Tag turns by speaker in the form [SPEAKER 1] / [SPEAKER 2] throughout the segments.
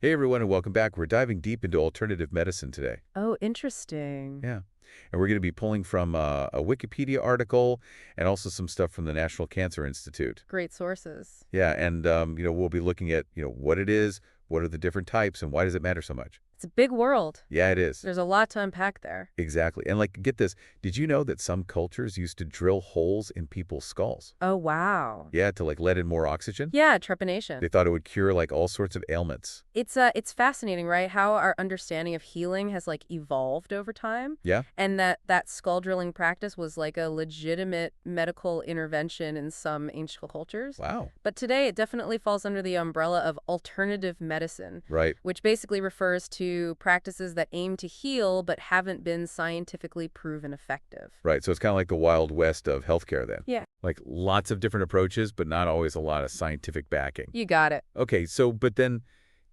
[SPEAKER 1] Hey everyone, and welcome back. We're diving deep into alternative medicine today.
[SPEAKER 2] Oh, interesting.
[SPEAKER 1] Yeah. And we're going to be pulling from a Wikipedia article and also some stuff from the National Cancer Institute.
[SPEAKER 2] Great sources.
[SPEAKER 1] Yeah, and we'll be looking at, what it is, what are the different types, and why does it matter so much?
[SPEAKER 2] It's a big world.
[SPEAKER 1] Yeah, it is.
[SPEAKER 2] There's a lot to unpack there.
[SPEAKER 1] Exactly. And like, get this, did you know that some cultures used to drill holes in people's skulls?
[SPEAKER 2] Oh, wow.
[SPEAKER 1] Yeah, to like let in more oxygen?
[SPEAKER 2] Yeah,
[SPEAKER 1] They
[SPEAKER 2] trepanation.
[SPEAKER 1] thought it would cure like all sorts of ailments.
[SPEAKER 2] It's fascinating, right? How our understanding of healing has evolved over time,
[SPEAKER 1] Yeah?
[SPEAKER 2] and that skull drilling practice was like a legitimate medical intervention in some ancient cultures.
[SPEAKER 1] Wow.
[SPEAKER 2] But today it definitely falls under the umbrella of alternative medicine,
[SPEAKER 1] Right.
[SPEAKER 2] which basically refers to practices that aim to heal but haven't been scientifically proven effective.
[SPEAKER 1] Right. So it's kind of like the Wild West of healthcare then.
[SPEAKER 2] Yeah,
[SPEAKER 1] Like lots of different approaches, but not always a lot of scientific backing.
[SPEAKER 2] you got it.
[SPEAKER 1] Okay, so but then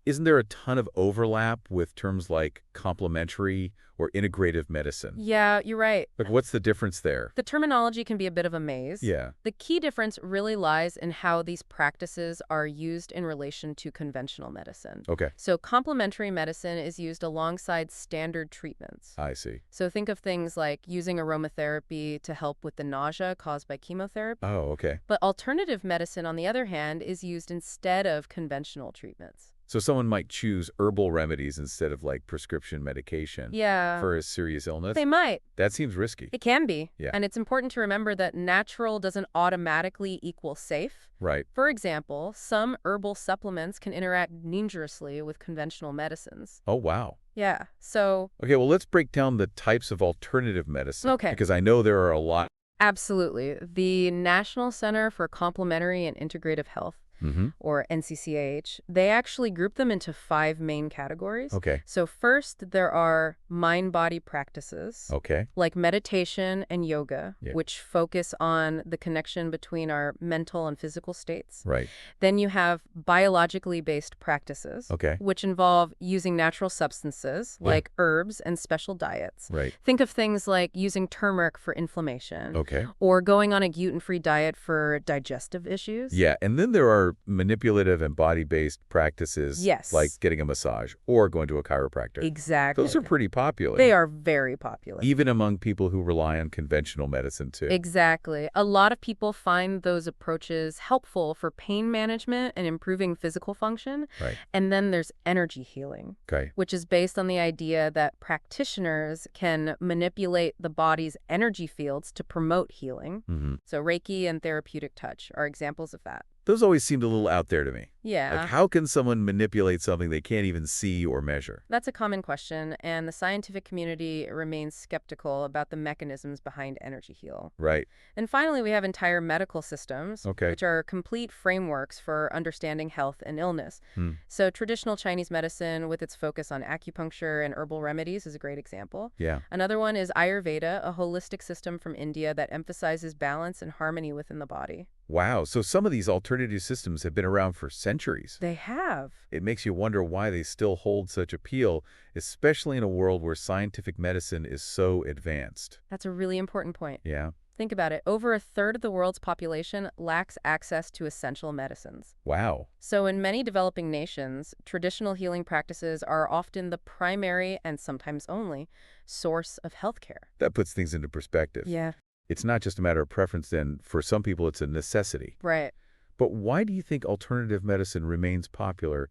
[SPEAKER 1] isn't there a ton of overlap with terms like complementary or integrative medicine?
[SPEAKER 2] Yeah, you're right.
[SPEAKER 1] Like what's the difference there?
[SPEAKER 2] The terminology can be a bit of a maze.
[SPEAKER 1] Yeah.
[SPEAKER 2] The key difference really lies in how these practices are used in relation to conventional medicine.
[SPEAKER 1] Okay,
[SPEAKER 2] So, complementary medicine is used alongside standard treatments.
[SPEAKER 1] I see.
[SPEAKER 2] So, think of things like using aromatherapy to help with the nausea caused by chemotherapy.
[SPEAKER 1] Oh, okay.
[SPEAKER 2] But alternative medicine, on the other hand, is used instead of conventional treatments.
[SPEAKER 1] So someone might choose herbal remedies instead of like prescription medication
[SPEAKER 2] Yeah,
[SPEAKER 1] for a serious illness?
[SPEAKER 2] they might.
[SPEAKER 1] That seems risky.
[SPEAKER 2] It can be.
[SPEAKER 1] Yeah.
[SPEAKER 2] And it's important to remember that natural doesn't automatically equal safe.
[SPEAKER 1] Right.
[SPEAKER 2] For example, some herbal supplements can interact dangerously with conventional medicines.
[SPEAKER 1] Oh, wow.
[SPEAKER 2] Yeah, so
[SPEAKER 1] Okay, well, let's break down the types of alternative medicine.
[SPEAKER 2] Okay.
[SPEAKER 1] Because I know there are a lot.
[SPEAKER 2] absolutely. The National Center for Complementary and Integrative Health,
[SPEAKER 1] Mm-hmm.
[SPEAKER 2] or NCCH, they actually group them into 5 main categories.
[SPEAKER 1] Okay.
[SPEAKER 2] So first, there are mind-body practices,
[SPEAKER 1] Okay.
[SPEAKER 2] like meditation and yoga,
[SPEAKER 1] Yeah.
[SPEAKER 2] which focus on the connection between our mental and physical states.
[SPEAKER 1] Right.
[SPEAKER 2] Then you have biologically based practices,
[SPEAKER 1] Okay.
[SPEAKER 2] which involve using natural substances
[SPEAKER 1] Yeah.
[SPEAKER 2] like herbs and special diets.
[SPEAKER 1] Right.
[SPEAKER 2] Think of things like using turmeric for inflammation
[SPEAKER 1] Okay.
[SPEAKER 2] or going on a gluten-free diet for digestive issues.
[SPEAKER 1] Yeah, and then there are manipulative and body-based practices
[SPEAKER 2] Yes.
[SPEAKER 1] like getting a massage or going to a chiropractor.
[SPEAKER 2] Exactly.
[SPEAKER 1] Those are pretty popular.
[SPEAKER 2] They are very popular.
[SPEAKER 1] Even among people who rely on conventional medicine too.
[SPEAKER 2] Exactly. A lot of people find those approaches helpful for pain management and improving physical function.
[SPEAKER 1] Right.
[SPEAKER 2] And then there's energy healing,
[SPEAKER 1] Okay.
[SPEAKER 2] which is based on the idea that practitioners can manipulate the body's energy fields to promote healing.
[SPEAKER 1] Mm-hmm.
[SPEAKER 2] So Reiki and therapeutic touch are examples of that.
[SPEAKER 1] Those always seemed a little out there to me.
[SPEAKER 2] Yeah.
[SPEAKER 1] Like, how can someone manipulate something they can't even see or measure?
[SPEAKER 2] That's a common question, and the scientific community remains skeptical about the mechanisms behind energy heal.
[SPEAKER 1] Right.
[SPEAKER 2] And finally, we have entire medical systems,
[SPEAKER 1] Okay.
[SPEAKER 2] which are complete frameworks for understanding health and illness.
[SPEAKER 1] Hmm.
[SPEAKER 2] So traditional Chinese medicine, with its focus on acupuncture and herbal remedies, is a great example.
[SPEAKER 1] Yeah.
[SPEAKER 2] Another one is Ayurveda, a holistic system from India that emphasizes balance and harmony within the body.
[SPEAKER 1] Wow. So some of these alternative systems have been around for centuries.
[SPEAKER 2] They have.
[SPEAKER 1] It makes you wonder why they still hold such appeal, especially in a world where scientific medicine is so advanced.
[SPEAKER 2] That's a really important point.
[SPEAKER 1] Yeah.
[SPEAKER 2] Think about it. Over a third of the world's population lacks access to essential medicines.
[SPEAKER 1] Wow.
[SPEAKER 2] So in many developing nations, traditional healing practices are often the primary and sometimes only source of healthcare.
[SPEAKER 1] That puts things into perspective.
[SPEAKER 2] Yeah,
[SPEAKER 1] It's not just a matter of preference then. For some people, it's a necessity.
[SPEAKER 2] right.
[SPEAKER 1] But why do you think alternative medicine remains popular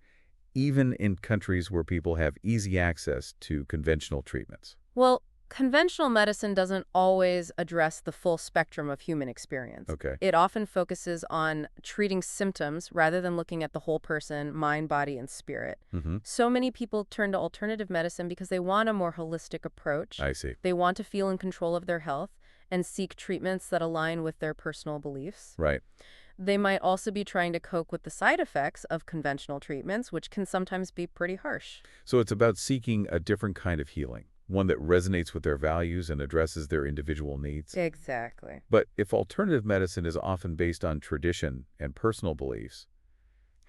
[SPEAKER 1] even in countries where people have easy access to conventional treatments?
[SPEAKER 2] Well, conventional medicine doesn't always address the full spectrum of human experience.
[SPEAKER 1] Okay.
[SPEAKER 2] It often focuses on treating symptoms rather than looking at the whole person, mind, body, and spirit.
[SPEAKER 1] Mm-hmm.
[SPEAKER 2] So many people turn to alternative medicine because they want a more holistic approach.
[SPEAKER 1] I see.
[SPEAKER 2] They want to feel in control of their health and seek treatments that align with their personal beliefs.
[SPEAKER 1] Right.
[SPEAKER 2] They might also be trying to cope with the side effects of conventional treatments, which can sometimes be pretty harsh.
[SPEAKER 1] So it's about seeking a different kind of healing, one that resonates with their values and addresses their individual needs.
[SPEAKER 2] Exactly.
[SPEAKER 1] But if alternative medicine is often based on tradition and personal beliefs,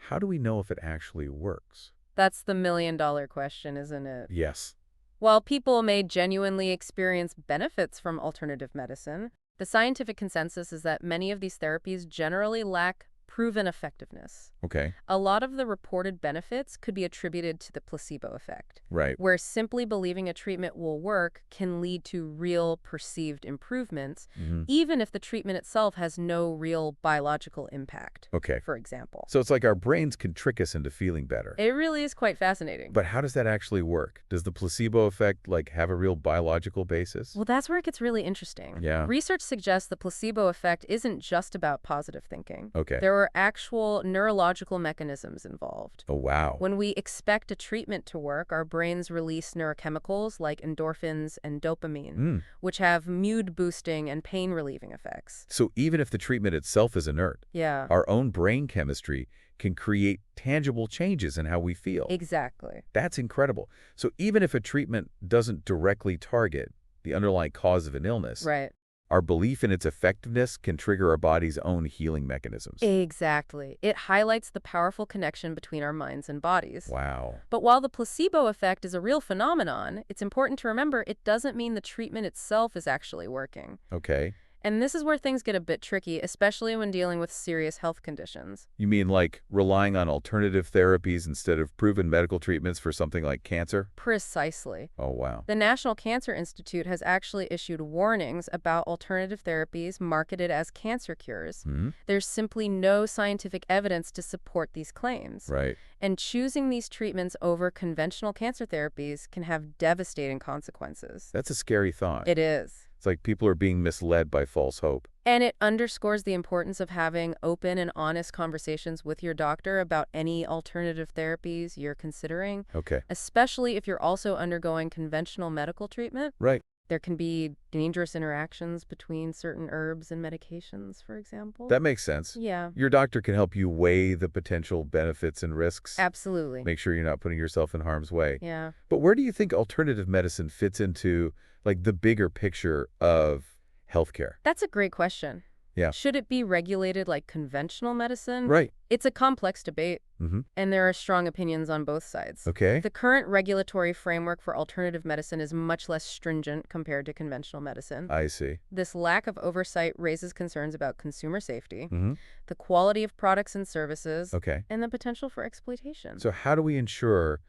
[SPEAKER 1] how do we know if it actually works?
[SPEAKER 2] That's the million-dollar question, isn't it?
[SPEAKER 1] Yes.
[SPEAKER 2] While people may genuinely experience benefits from alternative medicine, the scientific consensus is that many of these therapies generally lack proven effectiveness.
[SPEAKER 1] Okay.
[SPEAKER 2] A lot of the reported benefits could be attributed to the placebo effect,
[SPEAKER 1] Right.
[SPEAKER 2] where simply believing a treatment will work can lead to real perceived improvements,
[SPEAKER 1] Hmm.
[SPEAKER 2] even if the treatment itself has no real biological impact,
[SPEAKER 1] Okay.
[SPEAKER 2] for example.
[SPEAKER 1] So it's like our brains can trick us into feeling better.
[SPEAKER 2] It really is quite fascinating.
[SPEAKER 1] But how does that actually work? Does the placebo effect, like, have a real biological basis?
[SPEAKER 2] Well, that's where it gets really interesting.
[SPEAKER 1] Yeah.
[SPEAKER 2] Research suggests the placebo effect isn't just about positive thinking.
[SPEAKER 1] Okay.
[SPEAKER 2] There are actual neurological mechanisms involved.
[SPEAKER 1] Oh, wow.
[SPEAKER 2] When we expect a treatment to work, our brains release neurochemicals like endorphins and dopamine,
[SPEAKER 1] Mm.
[SPEAKER 2] which have mood-boosting and pain-relieving effects.
[SPEAKER 1] So even if the treatment itself is inert,
[SPEAKER 2] Yeah,
[SPEAKER 1] our own brain chemistry can create tangible changes in how we feel.
[SPEAKER 2] exactly.
[SPEAKER 1] That's incredible. So even if a treatment doesn't directly target the underlying cause of an illness,
[SPEAKER 2] Right.
[SPEAKER 1] our belief in its effectiveness can trigger our body's own healing mechanisms.
[SPEAKER 2] Exactly. It highlights the powerful connection between our minds and bodies.
[SPEAKER 1] Wow.
[SPEAKER 2] But while the placebo effect is a real phenomenon, it's important to remember it doesn't mean the treatment itself is actually working.
[SPEAKER 1] Okay.
[SPEAKER 2] And this is where things get a bit tricky, especially when dealing with serious health conditions.
[SPEAKER 1] You mean like relying on alternative therapies instead of proven medical treatments for something like cancer?
[SPEAKER 2] Precisely.
[SPEAKER 1] Oh, wow.
[SPEAKER 2] The National Cancer Institute has actually issued warnings about alternative therapies marketed as cancer cures.
[SPEAKER 1] Hmm?
[SPEAKER 2] There's simply no scientific evidence to support these claims.
[SPEAKER 1] Right.
[SPEAKER 2] And choosing these treatments over conventional cancer therapies can have devastating consequences.
[SPEAKER 1] That's a scary thought.
[SPEAKER 2] It is.
[SPEAKER 1] It's like people are being misled by false hope.
[SPEAKER 2] And it underscores the importance of having open and honest conversations with your doctor about any alternative therapies you're considering,
[SPEAKER 1] Okay.
[SPEAKER 2] especially if you're also undergoing conventional medical treatment.
[SPEAKER 1] Right.
[SPEAKER 2] There can be dangerous interactions between certain herbs and medications, for example.
[SPEAKER 1] That makes sense.
[SPEAKER 2] Yeah,
[SPEAKER 1] Your doctor can help you weigh the potential benefits and risks.
[SPEAKER 2] absolutely.
[SPEAKER 1] Make sure you're not putting yourself in harm's way.
[SPEAKER 2] Yeah.
[SPEAKER 1] But where do you think alternative medicine fits into, like, the bigger picture of healthcare?
[SPEAKER 2] That's a great question.
[SPEAKER 1] Yeah.
[SPEAKER 2] Should it be regulated like conventional medicine?
[SPEAKER 1] Right.
[SPEAKER 2] It's a complex debate,
[SPEAKER 1] Mm-hmm.
[SPEAKER 2] and there are strong opinions on both sides.
[SPEAKER 1] Okay.
[SPEAKER 2] The current regulatory framework for alternative medicine is much less stringent compared to conventional medicine.
[SPEAKER 1] I see.
[SPEAKER 2] This lack of oversight raises concerns about consumer safety,
[SPEAKER 1] Mm-hmm.
[SPEAKER 2] the quality of products and services,
[SPEAKER 1] Okay.
[SPEAKER 2] and the potential for exploitation.
[SPEAKER 1] So how do we ensure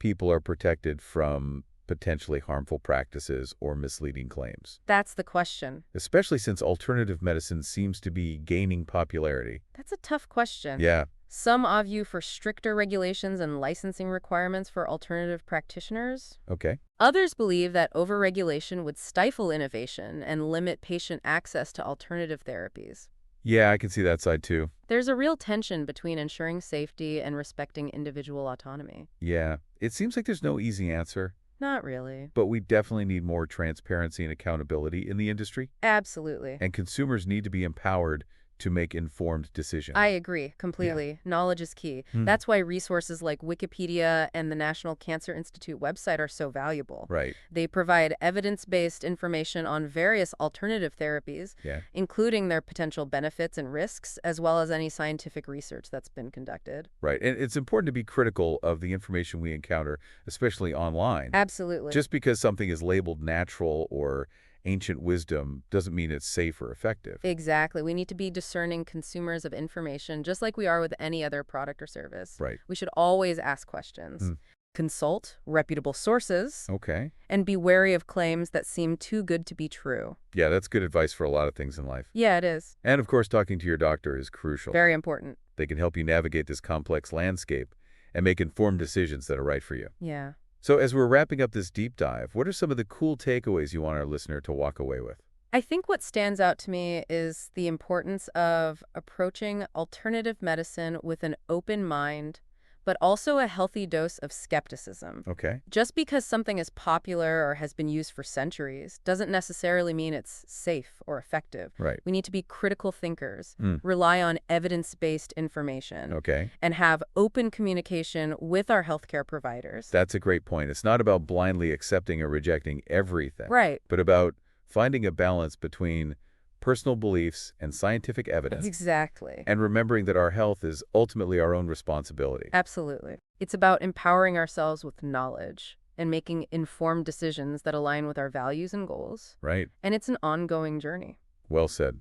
[SPEAKER 1] people are protected from potentially harmful practices or misleading claims?
[SPEAKER 2] That's the question.
[SPEAKER 1] Especially since alternative medicine seems to be gaining popularity.
[SPEAKER 2] That's a tough question.
[SPEAKER 1] Yeah.
[SPEAKER 2] Some argue for stricter regulations and licensing requirements for alternative practitioners.
[SPEAKER 1] Okay.
[SPEAKER 2] Others believe that overregulation would stifle innovation and limit patient access to alternative therapies.
[SPEAKER 1] Yeah, I can see that side too.
[SPEAKER 2] There's a real tension between ensuring safety and respecting individual autonomy.
[SPEAKER 1] Yeah. It seems like there's no easy answer,
[SPEAKER 2] Not really.
[SPEAKER 1] but we definitely need more transparency and accountability in the industry,
[SPEAKER 2] Absolutely.
[SPEAKER 1] and consumers need to be empowered to make informed decisions.
[SPEAKER 2] I agree completely. Knowledge is key.
[SPEAKER 1] Hmm.
[SPEAKER 2] That's why resources like Wikipedia and the National Cancer Institute website are so valuable.
[SPEAKER 1] Right.
[SPEAKER 2] They provide evidence-based information on various alternative therapies,
[SPEAKER 1] Yeah.
[SPEAKER 2] including their potential benefits and risks, as well as any scientific research that's been conducted.
[SPEAKER 1] Right. And it's important to be critical of the information we encounter, especially online.
[SPEAKER 2] Absolutely.
[SPEAKER 1] Just because something is labeled natural or ancient wisdom doesn't mean it's safe or effective.
[SPEAKER 2] Exactly. We need to be discerning consumers of information, just like we are with any other product or service.
[SPEAKER 1] Right.
[SPEAKER 2] We should always ask questions.
[SPEAKER 1] Hmm.
[SPEAKER 2] Consult reputable sources,
[SPEAKER 1] Okay.
[SPEAKER 2] and be wary of claims that seem too good to be true.
[SPEAKER 1] Yeah, that's good advice for a lot of things in life.
[SPEAKER 2] Yeah, it is.
[SPEAKER 1] And of course, talking to your doctor is crucial.
[SPEAKER 2] Very important.
[SPEAKER 1] They can help you navigate this complex landscape and make informed decisions that are right for you.
[SPEAKER 2] Yeah.
[SPEAKER 1] So as we're wrapping up this deep dive, what are some of the cool takeaways you want our listener to walk away with?
[SPEAKER 2] I think what stands out to me is the importance of approaching alternative medicine with an open mind, but also a healthy dose of skepticism.
[SPEAKER 1] Okay.
[SPEAKER 2] Just because something is popular or has been used for centuries doesn't necessarily mean it's safe or effective.
[SPEAKER 1] Right.
[SPEAKER 2] We need to be critical thinkers,
[SPEAKER 1] Mm.
[SPEAKER 2] rely on evidence-based information,
[SPEAKER 1] Okay.
[SPEAKER 2] and have open communication with our healthcare providers.
[SPEAKER 1] That's a great point. It's not about blindly accepting or rejecting everything,
[SPEAKER 2] Right.
[SPEAKER 1] but about finding a balance between personal beliefs and scientific evidence,
[SPEAKER 2] Exactly.
[SPEAKER 1] and remembering that our health is ultimately our own responsibility.
[SPEAKER 2] Absolutely. It's about empowering ourselves with knowledge and making informed decisions that align with our values and goals.
[SPEAKER 1] Right?
[SPEAKER 2] And it's an ongoing journey.
[SPEAKER 1] Well said.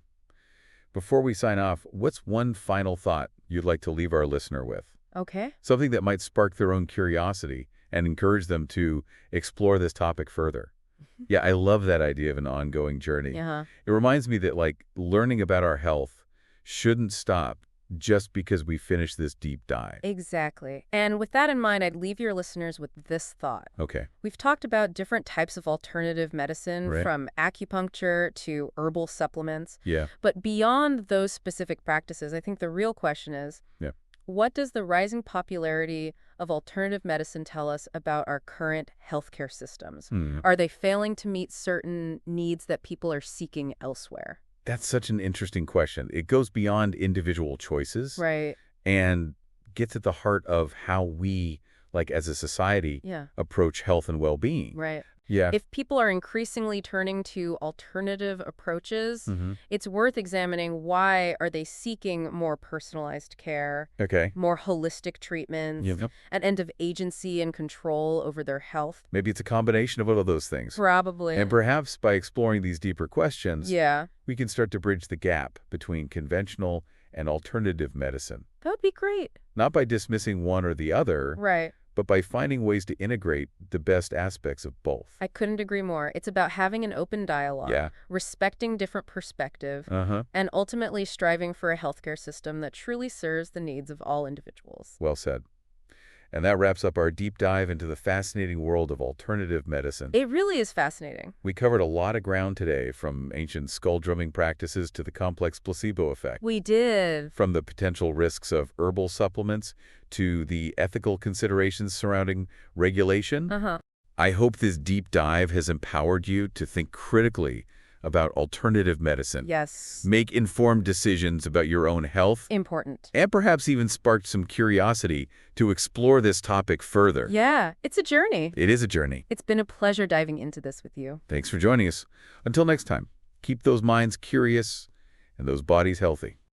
[SPEAKER 1] Before we sign off, what's one final thought you'd like to leave our listener with?
[SPEAKER 2] Okay.
[SPEAKER 1] Something that might spark their own curiosity and encourage them to explore this topic further. Yeah, I love that idea of an ongoing journey.
[SPEAKER 2] Yeah.
[SPEAKER 1] It reminds me that, like, learning about our health shouldn't stop just because we finish this deep dive.
[SPEAKER 2] Exactly. And with that in mind, I'd leave your listeners with this thought.
[SPEAKER 1] Okay.
[SPEAKER 2] We've talked about different types of alternative medicine,
[SPEAKER 1] Right.
[SPEAKER 2] from acupuncture to herbal supplements.
[SPEAKER 1] Yeah.
[SPEAKER 2] But beyond those specific practices, I think the real question is,
[SPEAKER 1] Yeah.
[SPEAKER 2] what does the rising popularity of alternative medicine tell us about our current healthcare systems?
[SPEAKER 1] Hmm.
[SPEAKER 2] Are they failing to meet certain needs that people are seeking elsewhere?
[SPEAKER 1] That's such an interesting question. It goes beyond individual choices
[SPEAKER 2] Right.
[SPEAKER 1] and gets at the heart of how we, like as a society,
[SPEAKER 2] Yeah.
[SPEAKER 1] approach health and well-being.
[SPEAKER 2] Right.
[SPEAKER 1] Yeah.
[SPEAKER 2] If people are increasingly turning to alternative approaches,
[SPEAKER 1] Mm-hmm.
[SPEAKER 2] it's worth examining why are they seeking more personalized care,
[SPEAKER 1] Okay.
[SPEAKER 2] more holistic treatments,
[SPEAKER 1] Yep.
[SPEAKER 2] an end of agency and control over their health?
[SPEAKER 1] Maybe it's a combination of all of those things.
[SPEAKER 2] Probably.
[SPEAKER 1] And perhaps by exploring these deeper questions,
[SPEAKER 2] Yeah,
[SPEAKER 1] we can start to bridge the gap between conventional and alternative medicine.
[SPEAKER 2] that would be great.
[SPEAKER 1] Not by dismissing one or the other,
[SPEAKER 2] Right.
[SPEAKER 1] but by finding ways to integrate the best aspects of both.
[SPEAKER 2] I couldn't agree more. It's about having an open dialogue,
[SPEAKER 1] Yeah.
[SPEAKER 2] respecting different perspective,
[SPEAKER 1] Uh-huh.
[SPEAKER 2] and ultimately striving for a healthcare system that truly serves the needs of all individuals.
[SPEAKER 1] Well said. And that wraps up our deep dive into the fascinating world of alternative medicine.
[SPEAKER 2] It really is fascinating.
[SPEAKER 1] We covered a lot of ground today, from ancient skull-drumming practices to the complex placebo effect,
[SPEAKER 2] We did.
[SPEAKER 1] from the potential risks of herbal supplements to the ethical considerations surrounding regulation.
[SPEAKER 2] Uh-huh.
[SPEAKER 1] I hope this deep dive has empowered you to think critically about alternative medicine,
[SPEAKER 2] Yes.
[SPEAKER 1] make informed decisions about your own health,
[SPEAKER 2] Important.
[SPEAKER 1] and perhaps even sparked some curiosity to explore this topic further.
[SPEAKER 2] Yeah, it's a journey.
[SPEAKER 1] It is a journey.
[SPEAKER 2] It's been a pleasure diving into this with you.
[SPEAKER 1] Thanks for joining us. Until next time, keep those minds curious and those bodies healthy.